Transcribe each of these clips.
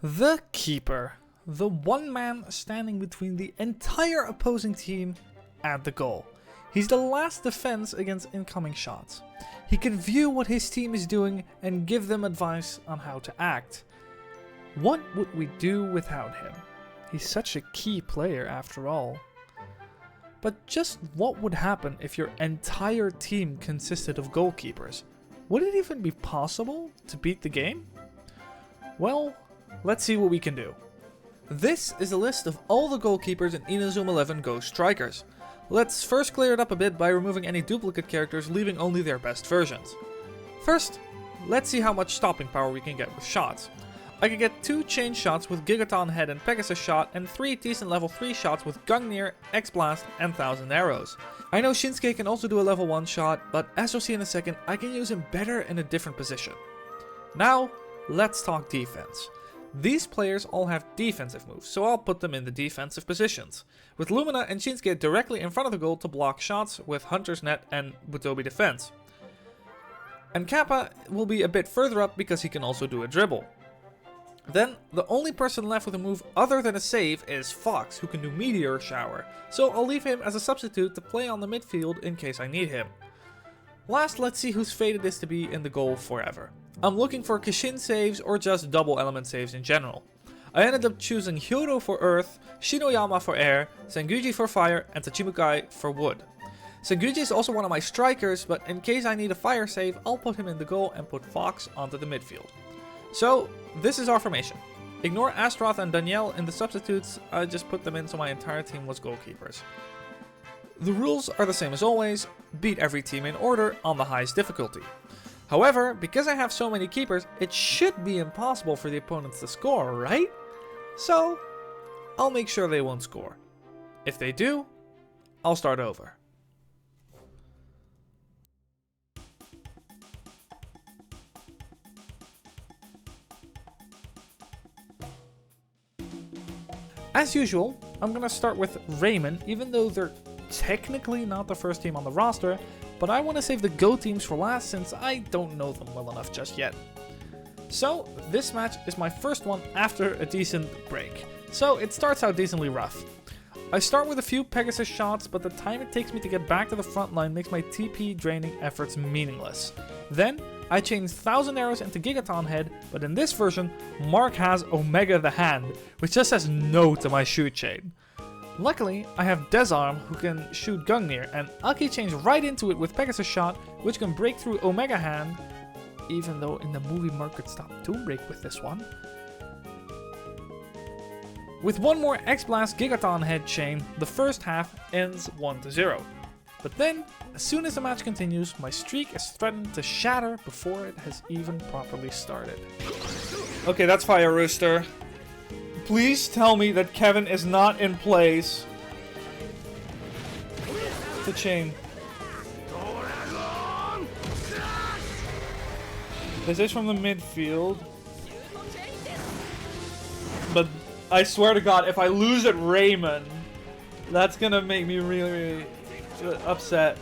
The Keeper. The one man standing between the entire opposing team and the goal. He's the last defense against incoming shots. He can view what his team is doing and give them advice on how to act. What would we do without him? He's such a key player after all. But just what would happen if your entire team consisted of goalkeepers? Would it even be possible to beat the game? Well, let's see what we can do. This is a list of all the goalkeepers in Inazuma 11 Go Strikers. Let's first clear it up a bit by removing any duplicate characters, leaving only their best versions. First, let's see how much stopping power we can get with shots. I can get 2 chain shots with Gigaton Head and Pegasus Shot, and 3 decent level 3 shots with Gungnir, X-Blast and 1000 Arrows. I know Shinsuke can also do a level 1 shot, but as you'll see in a second, I can use him better in a different position. Now, let's talk defense. These players all have defensive moves, so I'll put them in the defensive positions, with Lumina and Shinsuke directly in front of the goal to block shots with Hunter's Net and Butobi Defense. And Kappa will be a bit further up because he can also do a dribble. Then, the only person left with a move other than a save is Fox, who can do Meteor Shower, so I'll leave him as a substitute to play on the midfield in case I need him. Last, let's see whose fate it is to be in the goal forever. I'm looking for Kishin saves or just double element saves in general. I ended up choosing Hyodo for earth, Shinoyama for air, Senguji for fire, and Tachimukai for wood. Senguji is also one of my strikers, but in case I need a fire save, I'll put him in the goal and put Fox onto the midfield. So, this is our formation. Ignore Astaroth and Danielle in the substitutes, I just put them in so my entire team was goalkeepers. The rules are the same as always, beat every team in order on the highest difficulty. However, because I have so many keepers, it should be impossible for the opponents to score, right? So, I'll make sure they won't score. If they do, I'll start over. As usual, I'm gonna start with Raimon, even though they're technically not the first team on the roster, but I want to save the Go teams for last since I don't know them well enough just yet. So, this match is my first one after a decent break, so it starts out decently rough. I start with a few Pegasus shots, but the time it takes me to get back to the front line makes my TP draining efforts meaningless. Then, I change 1000 Arrows into Gigaton Head, but in this version, Mark has Omega the Hand, which just says no to my shoot chain. Luckily, I have Desarm who can shoot Gungnir, and Aki changed right into it with Pegasus Shot, which can break through Omega Hand, even though in the movie Mark could stop Tomb Break with this one. With one more X-Blast Gigaton Head chain, the first half ends 1-0. But then, as soon as the match continues, my streak is threatened to shatter before it has even properly started. Okay, that's Fire Rooster. Please tell me that Kevin is not in place. The chain. This is from the midfield. But I swear to God, if I lose at Raimon, that's gonna make me really upset.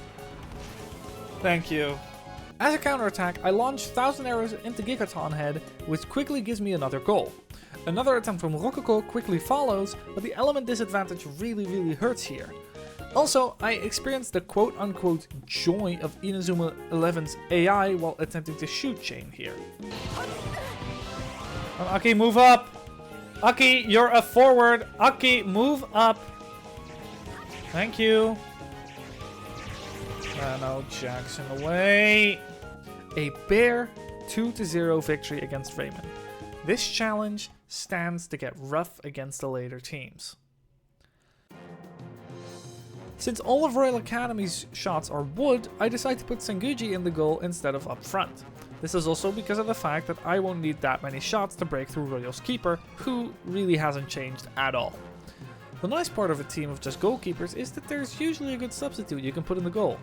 Thank you. As a counterattack, I launch 1000 Arrows into Gigaton Head, which quickly gives me another goal. Another attempt from Rococo quickly follows, but the element disadvantage really hurts here. Also, I experienced the quote-unquote joy of Inazuma 11's AI while attempting to shoot chain here. Aki, move up! Aki, you're a forward! Aki, move up! Thank you. No, Jackson away. A bare 2-0 victory against Raimon. This challenge stands to get rough against the later teams. Since all of Royal Academy's shots are wood, I decide to put Senguji in the goal instead of up front. This is also because of the fact that I won't need that many shots to break through Royal's keeper, who really hasn't changed at all. The nice part of a team of just goalkeepers is that there's usually a good substitute you can put in the goal.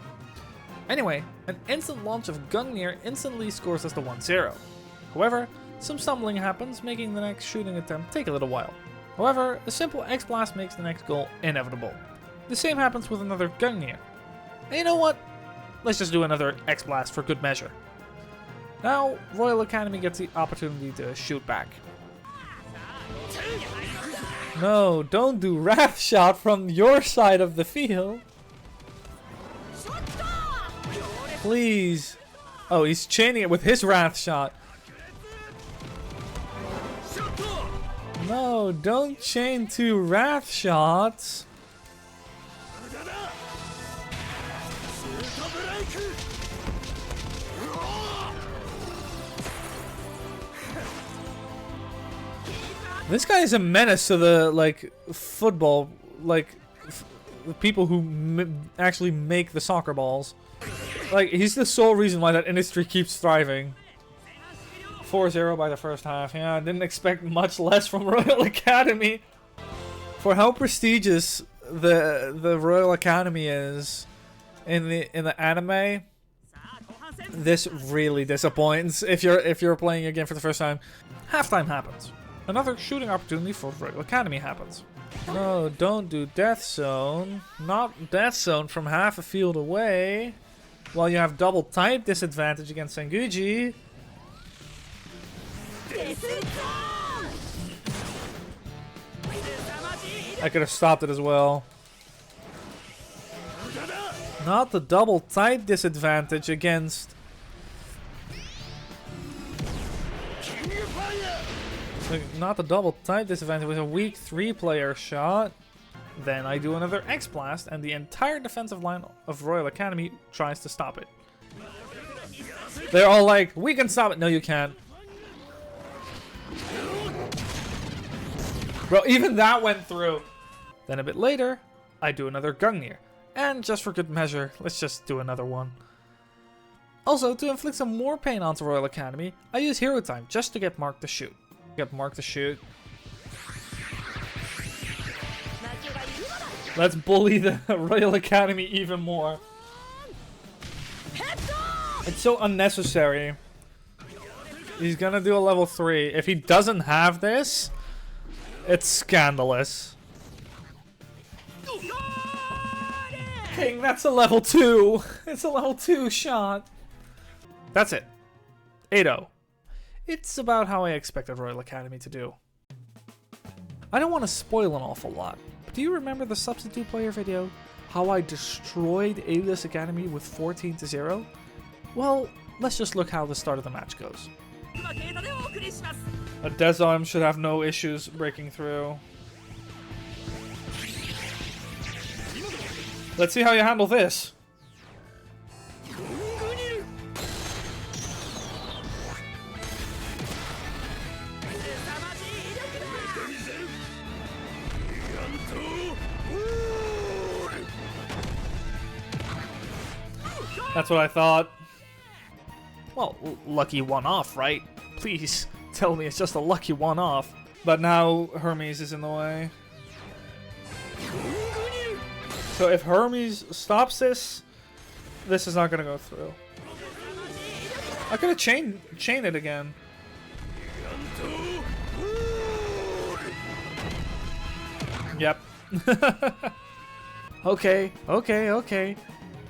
Anyway, an instant launch of Gungnir instantly scores us the 1-0. However, some stumbling happens, making the next shooting attempt take a little while. However, a simple X-Blast makes the next goal inevitable. The same happens with another Gungnir. And you know what? Let's just do another X-Blast for good measure. Now, Royal Academy gets the opportunity to shoot back. No, don't do Wrath Shot from your side of the field. Please. Oh, he's chaining it with his Wrath Shot. No, don't chain 2 Wrath Shots. This guy is a menace to the, like, football, like, the people who actually make the soccer balls. Like, he's the sole reason why that industry keeps thriving. 4-0 by the first half. Yeah, I didn't expect much less from Royal Academy. For how prestigious the Royal Academy is in the anime, this really disappoints if you're playing a game for the first time. Halftime happens. Another shooting opportunity for Royal Academy happens. No, don't do Death Zone. Not Death Zone from half a field away. While you have double type disadvantage against Senguji. I could have stopped it as well. Not the double type disadvantage against... Not the double type disadvantage with a weak 3-player shot. Then I do another X-Blast and the entire defensive line of Royal Academy tries to stop it. They're all like, we can stop it. No, you can't. Bro, even that went through. Then a bit later, I do another Gungnir. And just for good measure, let's just do another one. Also, to inflict some more pain onto Royal Academy, I use Hero Time just to get Mark to shoot. Get Mark to shoot. Let's bully the Royal Academy even more. It's so unnecessary. He's gonna do a level 3. If he doesn't have this, it's scandalous. King, that's a level 2. It's a level 2 shot. That's it. 8-0. It's about how I expected Royal Academy to do. I don't want to spoil an awful lot, but do you remember the substitute player video? How I destroyed Alius Academy with 14-0? Well, let's just look how the start of the match goes. A Desarm should have no issues breaking through. Let's see how you handle this. That's what I thought. Well, lucky one-off, right? Please tell me it's just a lucky one-off. But now Hermes is in the way. So if Hermes stops this, this is not gonna go through. I could have chained it again. Yep. Okay.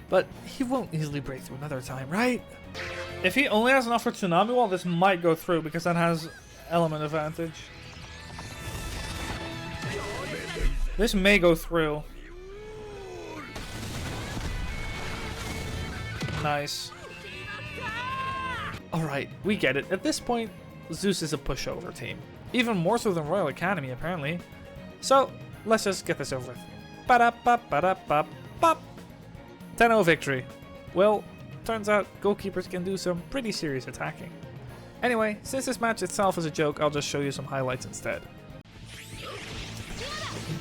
But he won't easily break through another time, right? If he only has enough for Tsunami Wall, this might go through because that has element advantage. This may go through. Nice. Alright, we get it. At this point, Zeus is a pushover team. Even more so than Royal Academy, apparently. So, let's just get this over with. Ba-da-ba-ba-da-ba-bop. 10-0 victory. Well, turns out Goalkeepers can do some pretty serious attacking. Anyway, since this match itself is a joke, I'll just show you some highlights instead.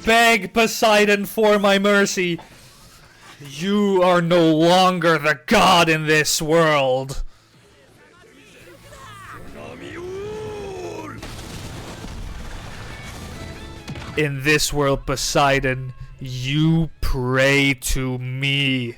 Beg Poseidon for my mercy. You are no longer the god in this world. In this world, Poseidon, you pray to me.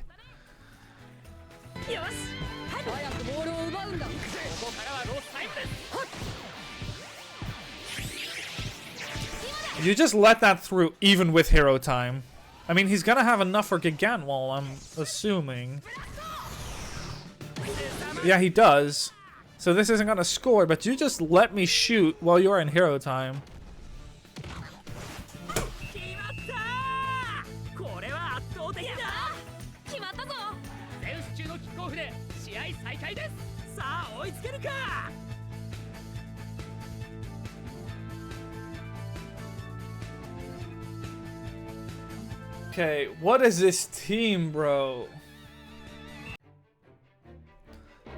You just let that through even with hero time. I mean, he's gonna have enough for Gigant Wall, I'm assuming. Yeah, he does. So this isn't gonna score, but you just let me shoot while you're in hero time. Okay, what is this team, bro?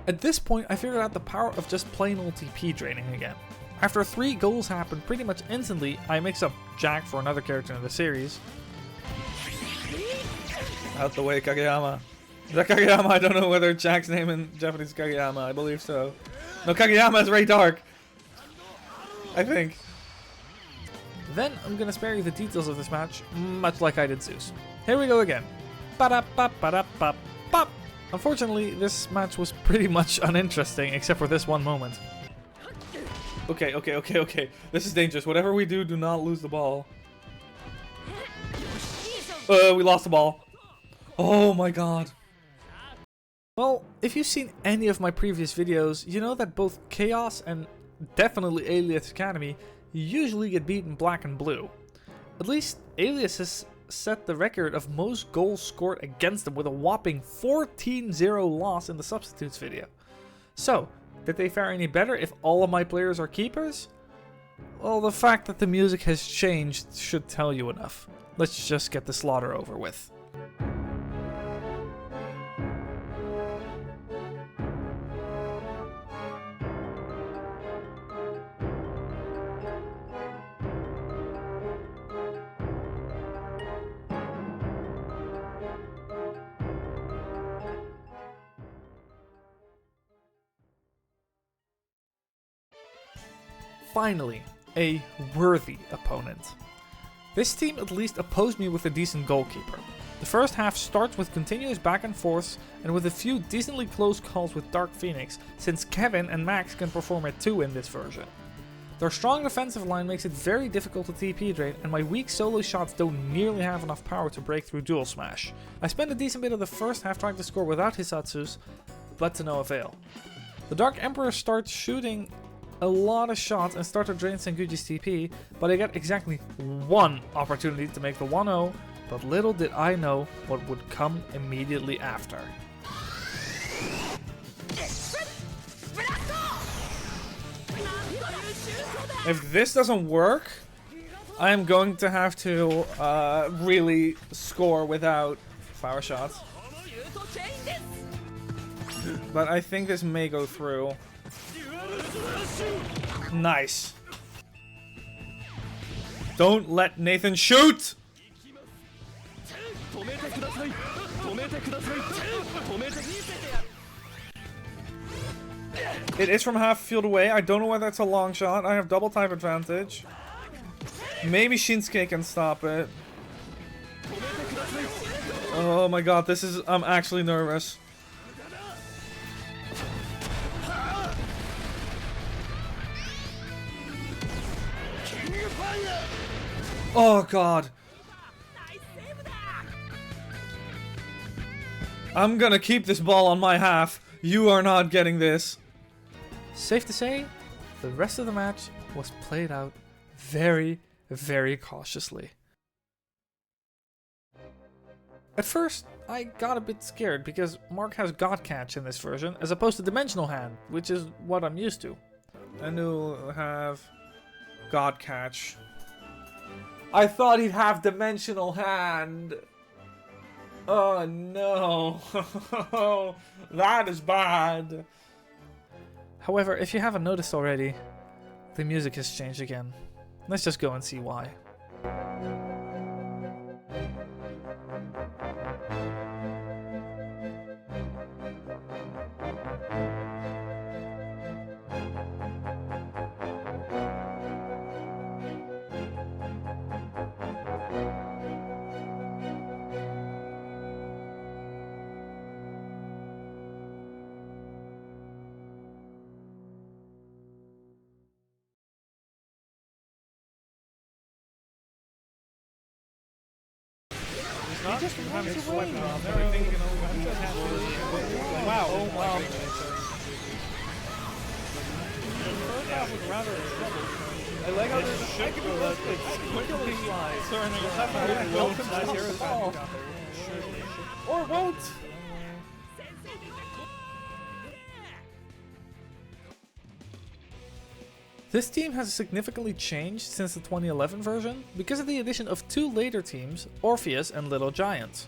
At this point, I figured out the power of just plain old TP draining again. After 3 goals happened pretty much instantly, I mixed up Jack for another character in the series. Out the way, Kageyama. Is that Kageyama? I don't know whether Jack's name in Japanese is Kageyama. I believe so. No, Kageyama is Ray Dark. I think. Then I'm gonna spare you the details of this match, much like I did Zeus. Here we go again. Ba-da-ba-ba-da-ba-bop. Unfortunately, this match was pretty much uninteresting, except for this one moment. Okay. This is dangerous. Whatever we do, do not lose the ball. We lost the ball. Oh my god. Well, if you've seen any of my previous videos, you know that both Chaos and definitely Alius Academy usually get beaten black and blue. At least Alius has set the record of most goals scored against them with a whopping 14-0 loss in the substitutes video. So, did they fare any better if all of my players are keepers? Well, the fact that the music has changed should tell you enough. Let's just get the slaughter over with. Finally, a worthy opponent. This team at least opposed me with a decent goalkeeper. The first half starts with continuous back and forths and with a few decently close calls with Dark Phoenix, since Kevin and Max can perform at 2 in this version. Their strong defensive line makes it very difficult to TP drain, and my weak solo shots don't nearly have enough power to break through duel smash. I spent a decent bit of the first half trying to score without Hisatsus, but to no avail. The Dark Emperor starts shooting a lot of shots and start to drain Senguji's TP, but I get exactly 1 opportunity to make the 1-0, but little did I know what would come immediately after. If this doesn't work, I am going to have to really score without power shots. But I think this may go through. Nice. Don't let Nathan shoot! It is from half field away. I don't know whether it's a long shot. I have double type advantage. Maybe Shinsuke can stop it. Oh my god, this is... I'm actually nervous. Oh god. I'm gonna keep this ball on my half. You are not getting this. Safe to say, the rest of the match was played out very, very cautiously. At first, I got a bit scared because Mark has God Catch in this version as opposed to Dimensional Hand, which is what I'm used to. And he'll have God Catch. I thought he'd have Dimensional Hand. Oh no. That is bad. However, if you haven't noticed already, the music has changed again. Let's just go and see why. He just runs away. Wow. Oh wow. The first half was rather trouble. I like how there's a second left. Quickly turning. Welcome to the ball. Or won't. This team has significantly changed since the 2011 version because of the addition of two later teams, Orpheus and Little Giants.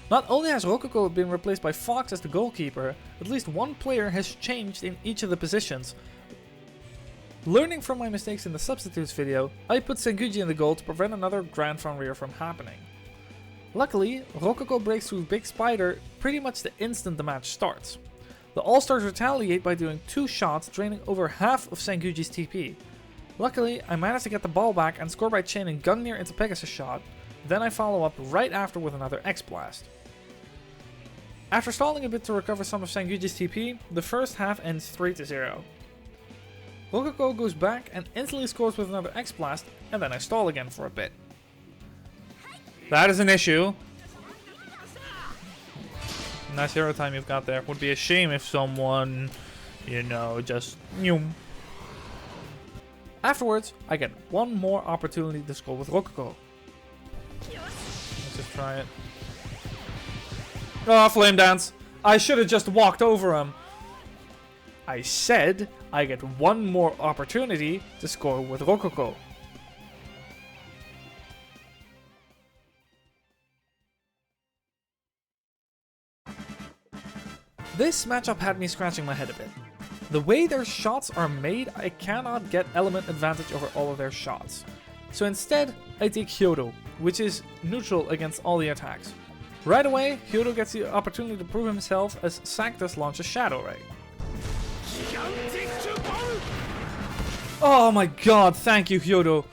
Not only has Rococo been replaced by Fox as the goalkeeper, at least one player has changed in each of the positions. Learning from my mistakes in the substitutes video, I put Senguji in the goal to prevent another Grand Fanreer from happening. Luckily, Rococo breaks through Big Spider pretty much the instant the match starts. The All-Stars retaliate by doing 2 shots, draining over half of Senguji's TP. Luckily, I managed to get the ball back and score by chaining Gungnir into Pegasus shot, then I follow up right after with another X-Blast. After stalling a bit to recover some of Senguji's TP, the first half ends 3-0. Rococo goes back and instantly scores with another X-Blast, and then I stall again for a bit. That is an issue. Nice hero time you've got there. Would be a shame if someone, you know, just Afterwards, I get one more opportunity to score with Rococo. Let's just try it. Oh, Flame Dance! I should have just walked over him. I said I get one more opportunity to score with Rococo. This matchup had me scratching my head a bit. The way their shots are made, I cannot get element advantage over all of their shots. So instead, I take Hyodo, which is neutral against all the attacks. Right away, Hyodo gets the opportunity to prove himself as Sanctus launches Shadow Ray. Oh my god, thank you Hyodo!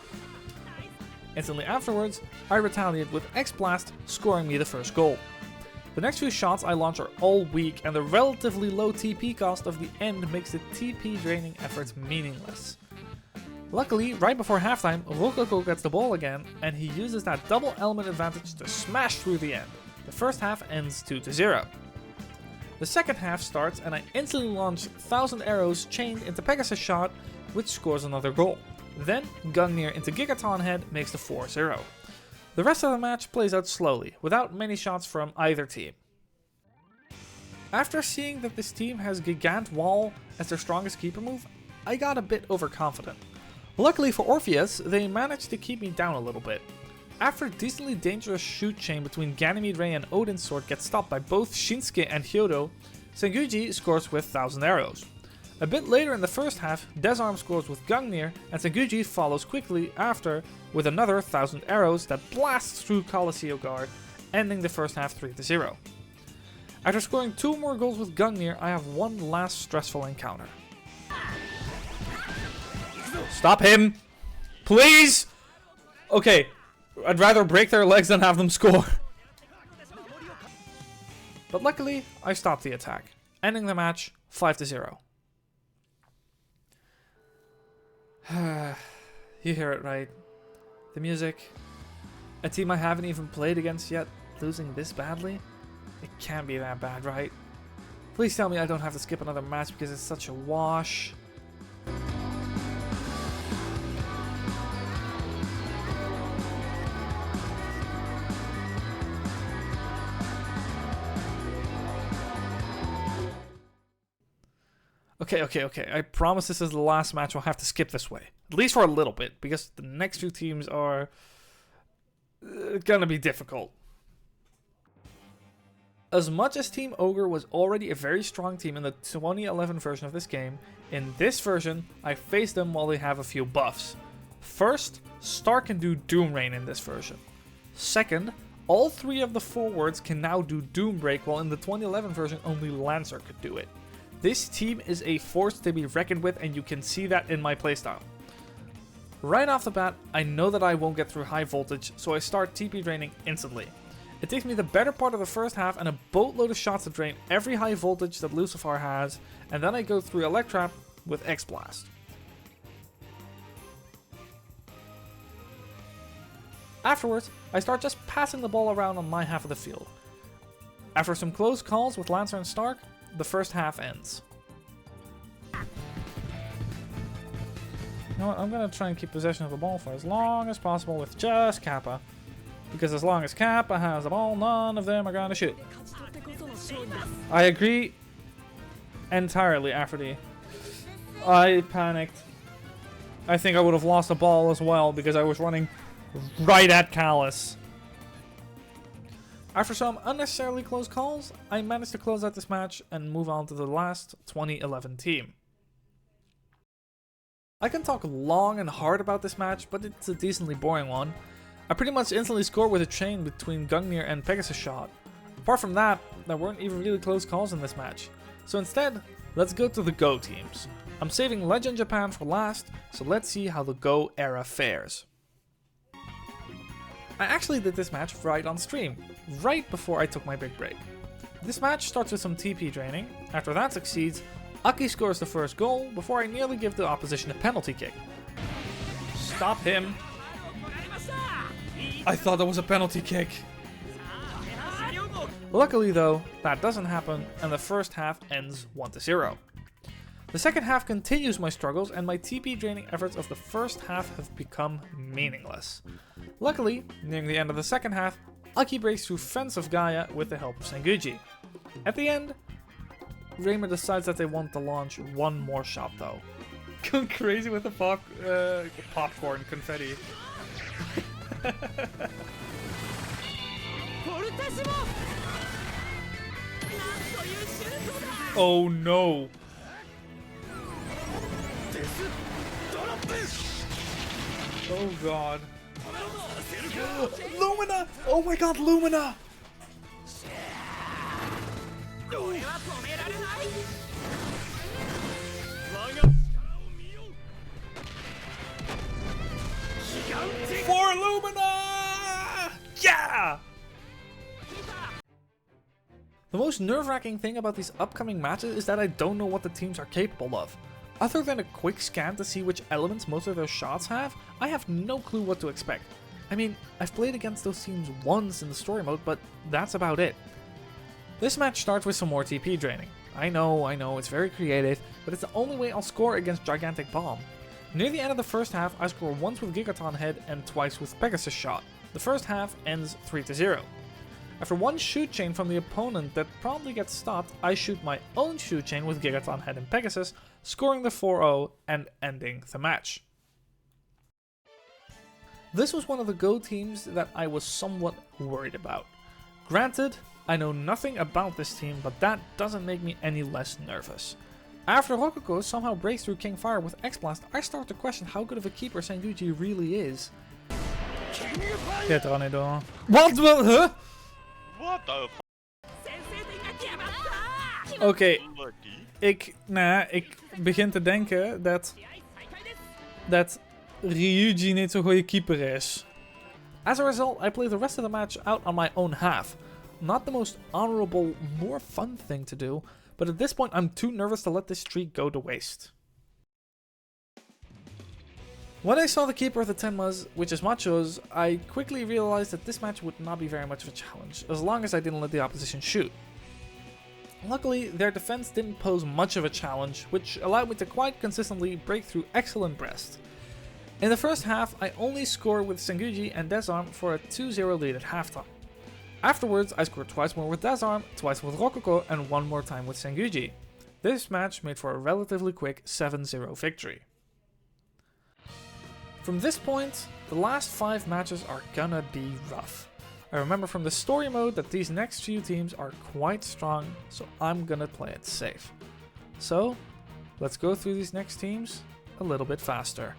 Instantly afterwards, I retaliate with X-Blast, scoring me the first goal. The next few shots I launch are all weak, and the relatively low TP cost of the end makes the TP draining efforts meaningless. Luckily, right before halftime, Rococo gets the ball again, and he uses that double element advantage to smash through the end. The first half ends 2-0. The second half starts, and I instantly launch 1000 arrows chained into Pegasus shot, which scores another goal. Then, Gungnir into Gigaton head makes the 4-0. The rest of the match plays out slowly, without many shots from either team. After seeing that this team has Gigant Wall as their strongest keeper move, I got a bit overconfident. Luckily for Orpheus, they managed to keep me down a little bit. After a decently dangerous shoot chain between Ganymede Ray and Odin's Sword gets stopped by both Shinsuke and Hyodo, Senguji scores with 1000 arrows. A bit later in the first half, Desarm scores with Gungnir, and Senguji follows quickly after with another 1000 arrows that blasts through Colosseo Guard, ending the first half 3-0. After scoring 2 more goals with Gungnir, I have one last stressful encounter. Stop him! Please! Okay, I'd rather break their legs than have them score. But luckily, I stopped the attack, ending the match 5-0. You hear it right. The music. A team I haven't even played against yet, losing this badly? It can't be that bad, right? Please tell me I don't have to skip another match because it's such a wash. Okay. I promise this is the last match we'll have to skip this way. At least for a little bit, because the next few teams are gonna be difficult. As much as Team Ogre was already a very strong team in the 2011 version of this game, in this version, I faced them while they have a few buffs. First, Star can do Doom Rain in this version. Second, all 3 of the forwards can now do Doom Break, while in the 2011 version only Lancer could do it. This team is a force to be reckoned with, and you can see that in my playstyle. Right off the bat, I know that I won't get through high voltage, so I start TP draining instantly. It takes me the better part of the first half and a boatload of shots to drain every high voltage that Lucifer has, and then I go through Electrap with X-Blast. Afterwards, I start just passing the ball around on my half of the field. After some close calls with Lancer and Stark, the first half ends. You know what, I'm going to try and keep possession of the ball for as long as possible with just Kappa. Because as long as Kappa has the ball, none of them are going to shoot. I agree entirely, Aphrodite. I panicked. I think I would have lost the ball as well because I was running right at Callus. After some unnecessarily close calls, I managed to close out this match and move on to the last 2011 team. I can talk long and hard about this match, but it's a decently boring one. I pretty much instantly scored with a chain between Gungnir and Pegasus Shot. Apart from that, there weren't even really close calls in this match. So instead, let's go to the Go teams. I'm saving Legend Japan for last, so let's see how the Go era fares. I actually did this match right on stream, right before I took my big break. This match starts with some TP draining. After that succeeds, Aki scores the first goal before I nearly give the opposition a penalty kick. Stop him. I thought that was a penalty kick. Luckily though, that doesn't happen and the first half ends 1-0. The second half continues my struggles and my TP draining efforts of the first half have become meaningless. Luckily, nearing the end of the second half, Aki breaks through Fence of Gaia with the help of Senguji. At the end, Raimon decides that they want to launch one more shot though. Going crazy with the popcorn confetti. Oh no! Oh god. Lumina! Oh my god, Lumina! For Lumina! Yeah! The most nerve-wracking thing about these upcoming matches is that I don't know what the teams are capable of. Other than a quick scan to see which elements most of their shots have, I have no clue what to expect. I mean, I've played against those teams once in the story mode, but that's about it. This match starts with some more TP draining. I know, it's very creative, but it's the only way I'll score against Gigantic Bomb. Near the end of the first half, I score once with Gigaton Head and twice with Pegasus Shot. The first half ends 3-0. After one shoot chain from the opponent that probably gets stopped, I shoot my own shoot chain with Gigaton Head and Pegasus, scoring the 4-0 and ending the match. This was one of the Go teams that I was somewhat worried about. Granted, I know nothing about this team, but that doesn't make me any less nervous. After Rococo somehow breaks through King Fire with X-Blast, I start to question how good of a keeper Senguji really is. Get Ranedon. What? Huh? What the f***? Oké, ik begin te denken dat Ryuji niet zo'n goede keeper is. As a result, I play the rest of the match out on my own half. Not the most honorable, more fun thing to do, but at this point I'm too nervous to let this streak go to waste. When I saw the keeper of the Tenmas, which is Machos, I quickly realized that this match would not be very much of a challenge, as long as I didn't let the opposition shoot. Luckily, their defense didn't pose much of a challenge, which allowed me to quite consistently break through excellent breast. In the first half, I only scored with Senguji and Desarm for a 2-0 lead at halftime. Afterwards, I scored twice more with Desarm, twice with Rococo, and one more time with Senguji. This match made for a relatively quick 7-0 victory. From this point, the last 5 matches are gonna be rough. I remember from the story mode that these next few teams are quite strong, so I'm gonna play it safe. So, let's go through these next teams a little bit faster.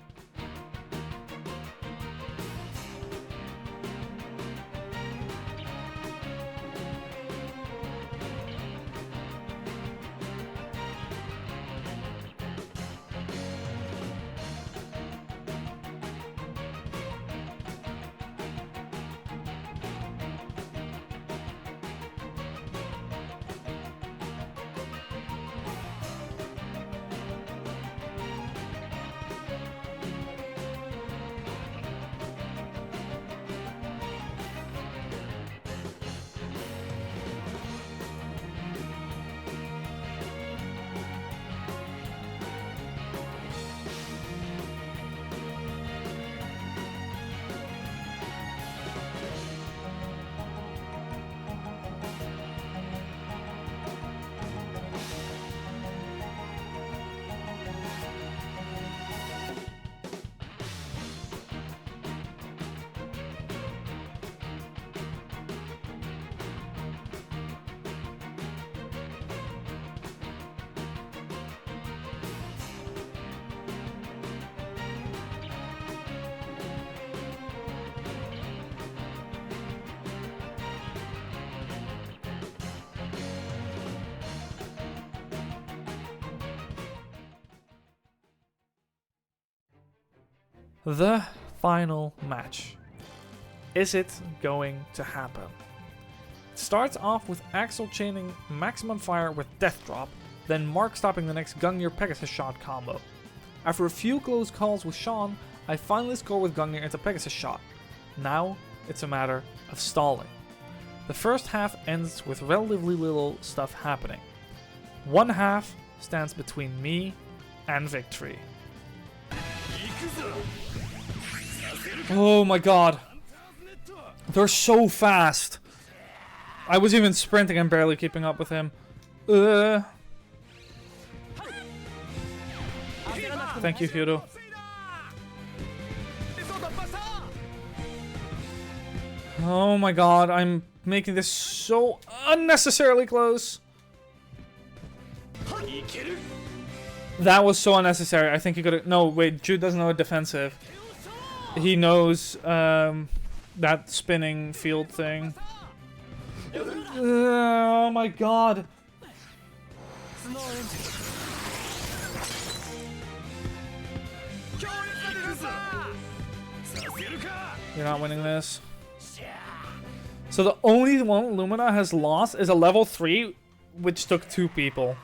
The final match. Is it going to happen? It starts off with Axel chaining maximum fire with death drop, then Mark stopping the next Gungnir Pegasus shot combo. After a few close calls with Sean, I finally score with Gungnir into Pegasus shot. Now it's a matter of stalling. The first half ends with relatively little stuff happening. One half stands between me and victory. Oh my god. They're so fast. I was even sprinting and barely keeping up with him. Thank you, Hiro. Oh my god, I'm making this so unnecessarily close. That was so unnecessary. I think he could have... No, wait, Jude doesn't know a defensive. He knows that spinning field thing. Oh my god. You're not winning this. So the only one Lumina has lost is a level 3, which took 2 people.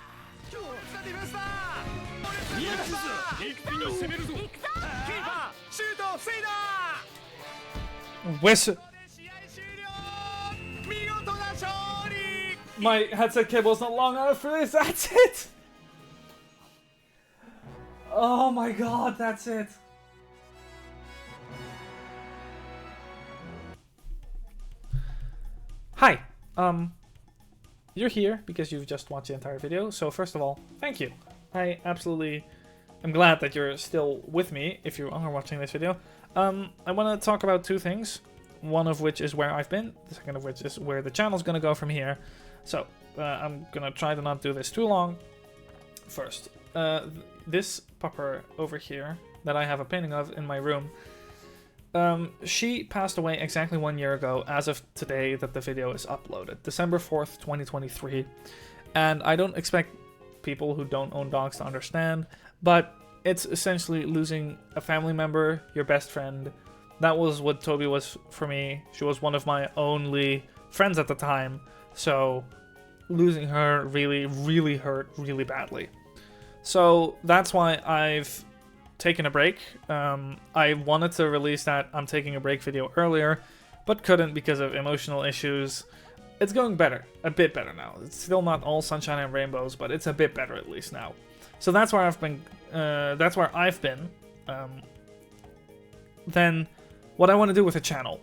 My headset cable is not long enough for this. That's it. Oh my god, that's it. Hi. You're here because you've just watched the entire video. So first of all, thank you. I absolutely am glad that you're still with me if you are watching this video. I want to talk about 2 things. One of which is where I've been. The second of which is where the channel's going to go from here. So, I'm going to try to not do this too long. First, this pupper over here that I have a painting of in my room. She passed away exactly 1 year ago as of today that the video is uploaded. December 4th, 2023. And I don't expect people who don't own dogs to understand, but it's essentially losing a family member, your best friend. That was what Toby was for me. She was one of my only friends at the time. So losing her really, really hurt really badly. So that's why I've taken a break. I wanted to release that I'm taking a break video earlier, but couldn't because of emotional issues. It's going better, a bit better now. It's still not all sunshine and rainbows, but it's a bit better at least now. So that's where I've been. Then what I want to do with the channel.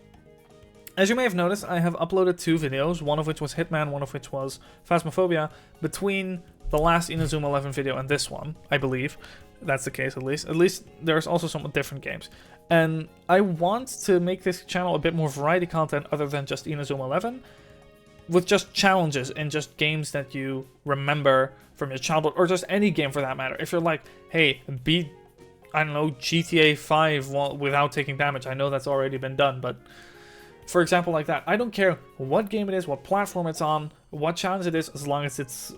As you may have noticed, I have uploaded 2 videos, one of which was Hitman, one of which was Phasmophobia, between the last Inazuma 11 video and this one, I believe. That's the case at least. At least there's also some different games. And I want to make this channel a bit more variety content other than just Inazuma 11, with just challenges and just games that you remember from your childhood, or just any game for that matter. If you're like, hey, beat, I don't know, GTA 5 without taking damage. I know that's already been done, but for example like that. I don't care what game it is, what platform it's on, what challenge it is, as long as it's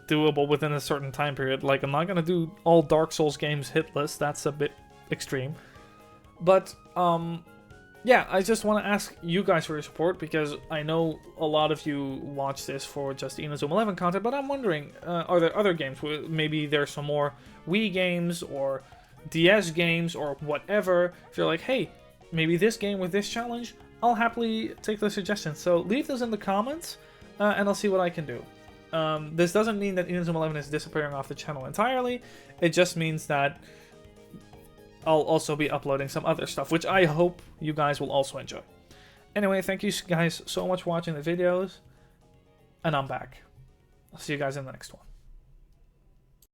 doable within a certain time period. Like, I'm not gonna do all Dark Souls games hit list, that's a bit extreme. But, yeah, I just want to ask you guys for your support, because I know a lot of you watch this for just Inazuma 11 content, but I'm wondering, are there other games? Maybe there's some more Wii games, or DS games, or whatever. If you're like, hey, maybe this game with this challenge, I'll happily take those suggestions. So leave those in the comments, and I'll see what I can do. This doesn't mean that Inazuma 11 is disappearing off the channel entirely. It just means that I'll also be uploading some other stuff, which I hope you guys will also enjoy. Anyway, thank you guys so much for watching the videos, and I'm back. I'll see you guys in the next one.